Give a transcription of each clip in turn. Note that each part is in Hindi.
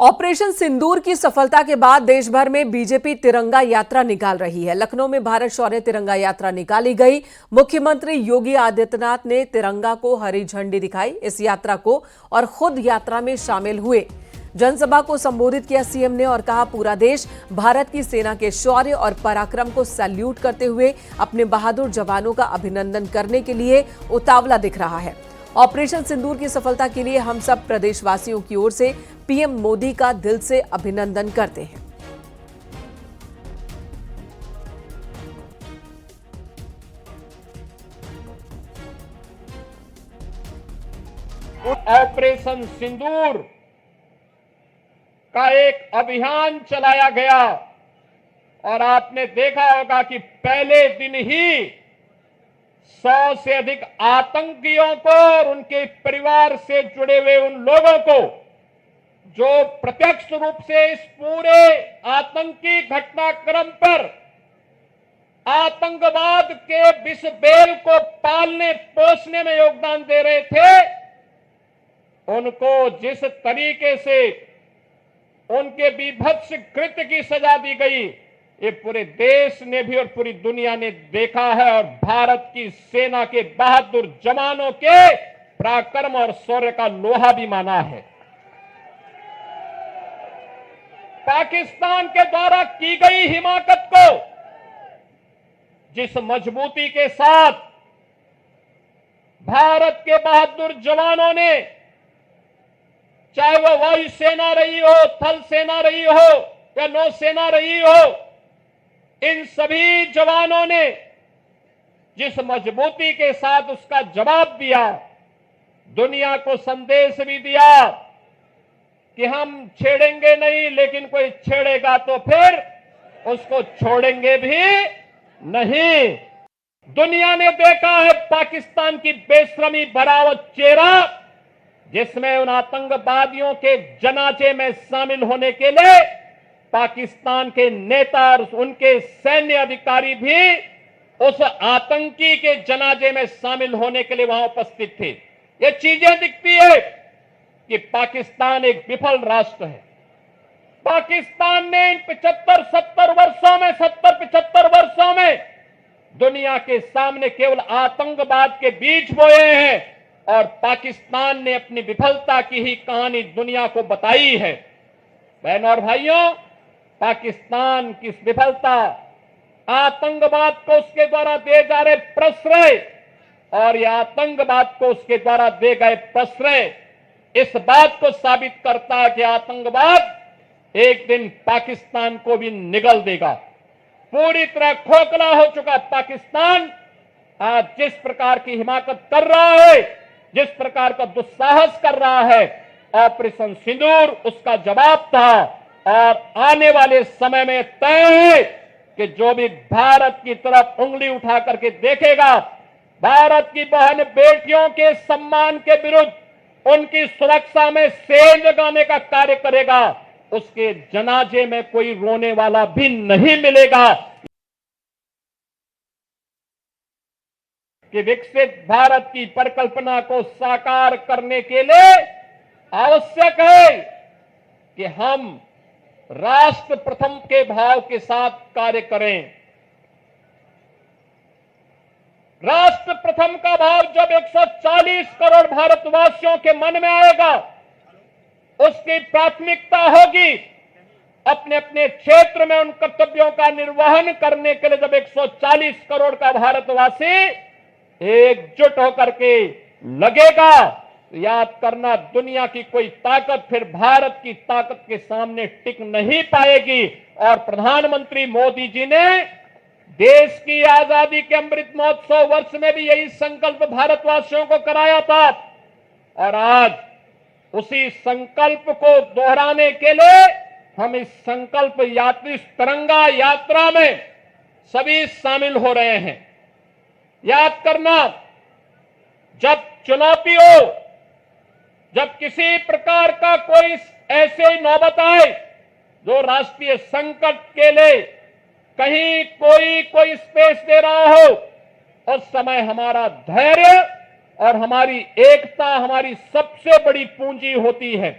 ऑपरेशन सिंदूर की सफलता के बाद देश भर में बीजेपी तिरंगा यात्रा निकाल रही है। लखनऊ में भारत शौर्य तिरंगा यात्रा निकाली गई। मुख्यमंत्री योगी आदित्यनाथ ने तिरंगा को हरी झंडी दिखाई इस यात्रा को और खुद यात्रा में शामिल हुए। जनसभा को संबोधित किया सीएम ने और कहा, पूरा देश भारत की सेना के शौर्य और पराक्रम को सैल्यूट करते हुए अपने बहादुर जवानों का अभिनंदन करने के लिए उतावला दिख रहा है। ऑपरेशन सिंदूर की सफलता के लिए हम सब प्रदेशवासियों की ओर से पीएम मोदी का दिल से अभिनंदन करते हैं। ऑपरेशन सिंदूर का एक अभियान चलाया गया और आपने देखा होगा कि पहले दिन ही 100 से अधिक आतंकियों को और उनके परिवार से जुड़े हुए उन लोगों को जो प्रत्यक्ष रूप से इस पूरे आतंकी घटनाक्रम पर आतंकवाद के विष बेल को पालने पोषने में योगदान दे रहे थे, उनको जिस तरीके से उनके बीभत्स कृत्य की सजा दी गई, ये पूरे देश ने भी और पूरी दुनिया ने देखा है और भारत की सेना के बहादुर जवानों के पराक्रम और शौर्य का लोहा भी माना है। पाकिस्तान के द्वारा की गई हिमाकत को जिस मजबूती के साथ भारत के बहादुर जवानों ने, चाहे वह वायुसेना रही हो, थल सेना रही हो या नौसेना रही हो, इन सभी जवानों ने जिस मजबूती के साथ उसका जवाब दिया, दुनिया को संदेश भी दिया कि हम छेड़ेंगे नहीं, लेकिन कोई छेड़ेगा तो फिर उसको छोड़ेंगे भी नहीं। दुनिया ने देखा है पाकिस्तान की बेशर्मी भरा चेहरा, जिसमें उन आतंकवादियों के जनाजे में शामिल होने के लिए पाकिस्तान के नेता और उनके सैन्य अधिकारी भी उस आतंकी के जनाजे में शामिल होने के लिए वहां उपस्थित थे। ये चीजें दिखती है कि पाकिस्तान एक विफल राष्ट्र है। पाकिस्तान ने इन 75 वर्षों में दुनिया के सामने केवल आतंकवाद के बीज बोए हैं और पाकिस्तान ने अपनी विफलता की ही कहानी दुनिया को बताई है। बहनों और भाइयों, पाकिस्तान की विफलता, आतंकवाद को उसके द्वारा दिए जा रहे प्रश्रय और यह आतंकवाद को उसके द्वारा दिए गए प्रश्रय इस बात को साबित करता है कि आतंकवाद एक दिन पाकिस्तान को भी निगल देगा। पूरी तरह खोखला हो चुका पाकिस्तान आज जिस प्रकार की हिमाकत कर रहा है, जिस प्रकार का दुस्साहस कर रहा है, ऑपरेशन सिंदूर उसका जवाब था और आने वाले समय में तय है कि जो भी भारत की तरफ उंगली उठा करके देखेगा, भारत की बहन बेटियों के सम्मान के विरुद्ध उनकी सुरक्षा में सेंध लगाने का कार्य करेगा, उसके जनाजे में कोई रोने वाला भी नहीं मिलेगा। कि विकसित भारत की परिकल्पना को साकार करने के लिए आवश्यक है कि हम राष्ट्र प्रथम के भाव के साथ कार्य करें। राष्ट्र प्रथम का भाव जब 140 करोड़ भारतवासियों के मन में आएगा, उसकी प्राथमिकता होगी अपने अपने क्षेत्र में उन कर्तव्यों का निर्वहन करने के लिए। जब 140 करोड़ का भारतवासी एकजुट होकर के लगेगा, याद करना, दुनिया की कोई ताकत फिर भारत की ताकत के सामने टिक नहीं पाएगी। और प्रधानमंत्री मोदी जी ने देश की आजादी के अमृत महोत्सव वर्ष में भी यही संकल्प भारतवासियों को कराया था और आज उसी संकल्प को दोहराने के लिए हम इस संकल्प यात्री तिरंगा यात्रा में सभी शामिल हो रहे हैं। याद करना, जब चुनौती हो, जब किसी प्रकार का कोई ऐसे नौबत आए जो राष्ट्रीय संकट के लिए कहीं कोई स्पेस दे रहा हो, उस समय हमारा धैर्य और हमारी एकता हमारी सबसे बड़ी पूंजी होती है।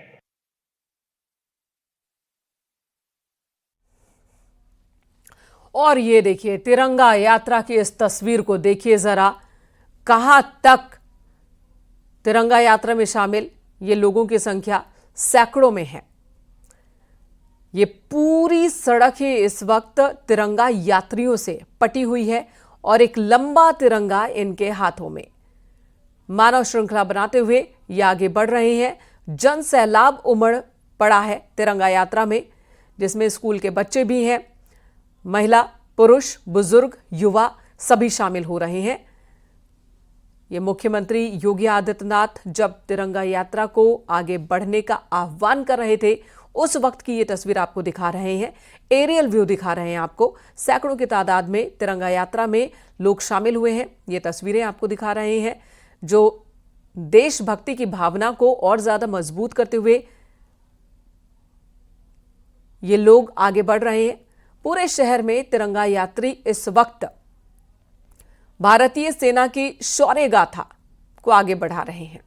और ये देखिए तिरंगा यात्रा की इस तस्वीर को देखिए जरा, कहां तक तिरंगा यात्रा में शामिल ये लोगों की संख्या सैकड़ों में है। ये पूरी सड़क ही इस वक्त तिरंगा यात्रियों से पटी हुई है और एक लंबा तिरंगा इनके हाथों में। मानव श्रृंखला बनाते हुए ये आगे बढ़ रहे हैं। जन सैलाब उमड़ पड़ा है तिरंगा यात्रा में, जिसमें स्कूल के बच्चे भी हैं, महिला, पुरुष, बुजुर्ग, युवा सभी शामिल हो रहे हैं। ये मुख्यमंत्री योगी आदित्यनाथ जब तिरंगा यात्रा को आगे बढ़ने का आह्वान कर रहे थे, उस वक्त की ये तस्वीर आपको दिखा रहे हैं। एरियल व्यू दिखा रहे हैं आपको। सैकड़ों की तादाद में तिरंगा यात्रा में लोग शामिल हुए हैं। ये तस्वीरें आपको दिखा रहे हैं जो देशभक्ति की भावना को और ज्यादा मजबूत करते हुए ये लोग आगे बढ़ रहे हैं। पूरे शहर में तिरंगा यात्री इस वक्त भारतीय सेना की शौर्य गाथा को आगे बढ़ा रहे हैं।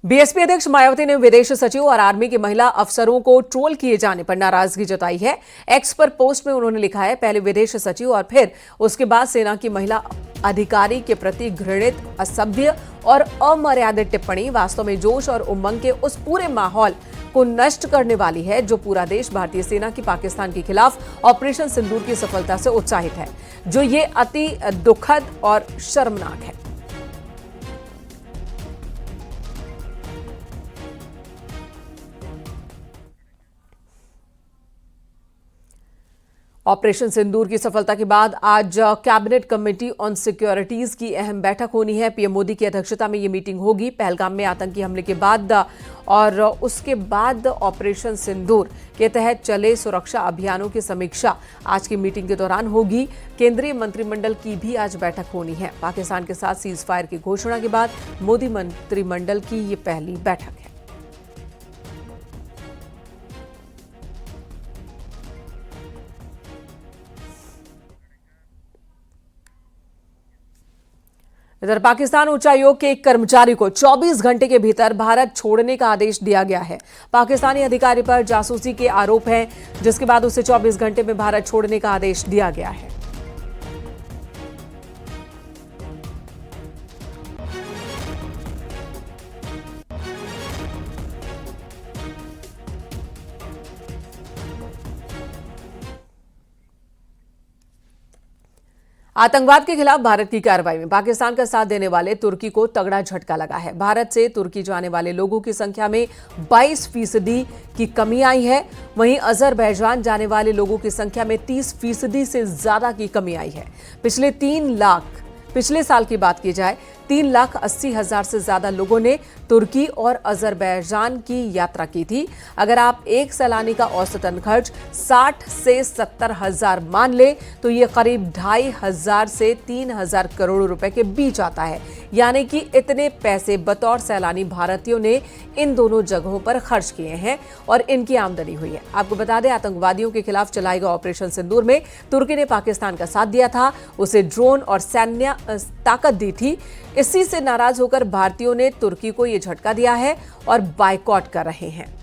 बीएसपी अध्यक्ष मायावती ने विदेश सचिव और आर्मी के महिला अफसरों को ट्रोल किए जाने पर नाराजगी जताई है। एक्स पर पोस्ट में उन्होंने लिखा है, पहले विदेश सचिव और फिर उसके बाद सेना की महिला अधिकारी के प्रति घृणित, असभ्य और अमर्यादित टिप्पणी वास्तव में जोश और उमंग के उस पूरे माहौल को नष्ट करने वाली है जो पूरा देश भारतीय सेना की पाकिस्तान के खिलाफ ऑपरेशन सिंदूर की सफलता से उत्साहित है, जो ये अति दुखद और शर्मनाक है। ऑपरेशन सिंदूर की सफलता के बाद आज कैबिनेट कमेटी ऑन सिक्योरिटीज की अहम बैठक होनी है। पीएम मोदी की अध्यक्षता में ये मीटिंग होगी। पहलगाम में आतंकी हमले के बाद और उसके बाद ऑपरेशन सिंदूर के तहत चले सुरक्षा अभियानों की समीक्षा आज की मीटिंग के दौरान होगी। केंद्रीय मंत्रिमंडल की भी आज बैठक होनी है। पाकिस्तान के साथ सीज फायर की घोषणा के बाद मोदी मंत्रिमंडल की ये पहली बैठक है। इधर पाकिस्तान उच्चायोग के एक कर्मचारी को 24 घंटे के भीतर भारत छोड़ने का आदेश दिया गया है। पाकिस्तानी अधिकारी पर जासूसी के आरोप हैं, जिसके बाद उसे 24 घंटे में भारत छोड़ने का आदेश दिया गया है। आतंकवाद के खिलाफ भारत की कार्रवाई में पाकिस्तान का साथ देने वाले तुर्की को तगड़ा झटका लगा है। भारत से तुर्की जाने वाले लोगों की संख्या में 22% की कमी आई है। वहीं अजरबैजान जाने वाले लोगों की संख्या में 30% से ज्यादा की कमी आई है। पिछले साल की बात की जाए 3,80,000 से ज्यादा लोगों ने तुर्की और अजरबैजान की यात्रा की थी। अगर आप एक सैलानी का औसतन खर्च 60 से 70,000 मान ले तो ये करीब 2,500 से 3,000 करोड़ रुपए के बीच आता है। यानी कि इतने पैसे बतौर सैलानी भारतीयों ने इन दोनों जगहों पर खर्च किए हैं और इनकी आमदनी हुई है। आपको बता दें, आतंकवादियों के खिलाफ चलाए गए ऑपरेशन सिंदूर में तुर्की ने पाकिस्तान का साथ दिया था, उसे ड्रोन और सैन्य ताकत दी थी। इसी से नाराज होकर भारतीयों ने तुर्की को यह झटका दिया है और बायकॉट कर रहे हैं।